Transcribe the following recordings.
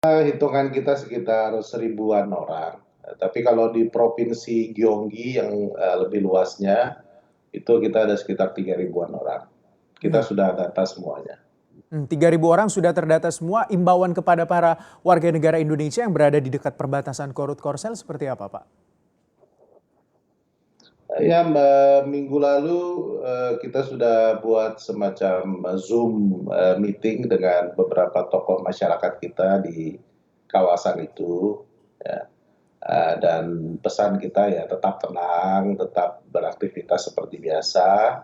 Hitungan kita sekitar 1.000-an orang, tapi kalau di provinsi Gyeonggi yang, lebih luasnya, itu kita ada sekitar 3.000-an orang. Kita Hmm, sudah data semuanya. 3.000 orang sudah terdata semua. Imbauan kepada para warga negara Indonesia yang berada di dekat perbatasan Korut Korsel seperti apa, Pak? Ya, minggu lalu, kita sudah buat semacam, Zoom, meeting dengan beberapa tokoh masyarakat kita di kawasan itu, ya. Dan pesan kita ya tetap tenang, tetap beraktivitas seperti biasa,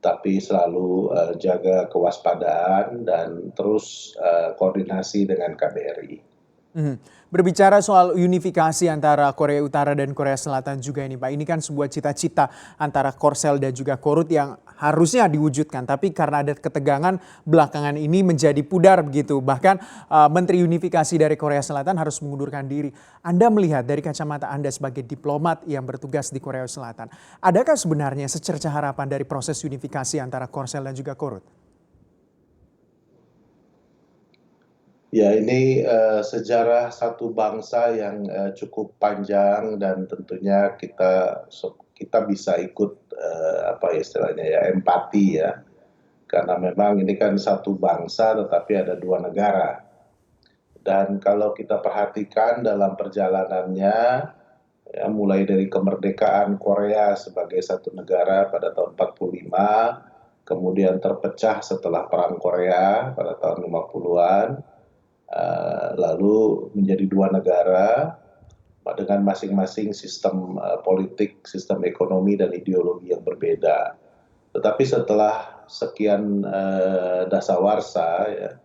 tapi selalu, jaga kewaspadaan dan terus, koordinasi dengan KBRI. Mhm. Berbicara soal unifikasi antara Korea Utara dan Korea Selatan juga ini Pak, ini kan sebuah cita-cita antara Korsel dan juga Korut yang harusnya diwujudkan, tapi karena ada ketegangan belakangan ini menjadi pudar begitu. Bahkan Menteri Unifikasi dari Korea Selatan harus mengundurkan diri. Anda melihat dari kacamata Anda sebagai diplomat yang bertugas di Korea Selatan, adakah sebenarnya secerca harapan dari proses unifikasi antara Korsel dan juga Korut? Ya, ini, sejarah satu bangsa yang, cukup panjang dan tentunya kita bisa ikut, apa ya istilahnya ya, empati ya. Karena memang ini kan satu bangsa tetapi ada 2 negara. Dan kalau kita perhatikan dalam perjalanannya, ya mulai dari kemerdekaan Korea sebagai satu negara pada tahun 45, kemudian terpecah setelah Perang Korea pada tahun 50-an, lalu menjadi 2 negara dengan masing-masing sistem, politik, sistem ekonomi dan ideologi yang berbeda. Tetapi setelah sekian, dasawarsa ya,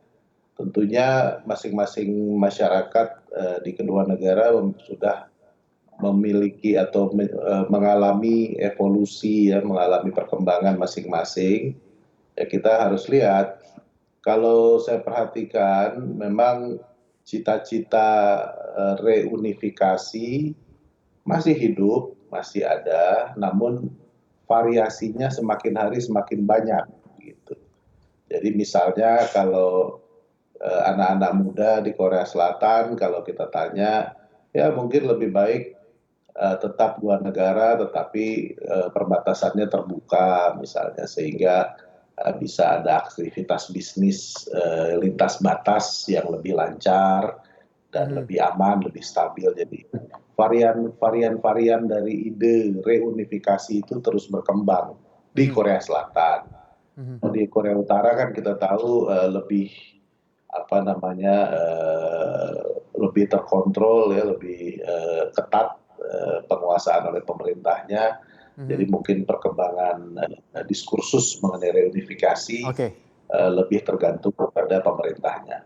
tentunya masing-masing masyarakat, di kedua negara sudah memiliki atau mengalami evolusi ya, mengalami perkembangan masing-masing. Ya kita harus lihat, kalau saya perhatikan memang cita-cita, reunifikasi masih hidup, masih ada, namun variasinya semakin hari semakin banyak, gitu. Jadi misalnya kalau, anak-anak muda di Korea Selatan kalau kita tanya, ya mungkin lebih baik, tetap 2 negara tetapi, perbatasannya terbuka misalnya sehingga, bisa ada aktivitas bisnis, lintas batas yang lebih lancar dan Mhm, lebih aman, lebih stabil. Jadi varian dari ide reunifikasi itu terus berkembang di mhm, Korea Selatan. mhm. Di Korea Utara kan kita tahu, lebih apa namanya, lebih terkontrol ya, lebih, ketat, penguasaan oleh pemerintahnya. Jadi Mhm. mungkin perkembangan, diskursus mengenai reunifikasi, Oke. lebih tergantung kepada pemerintahnya.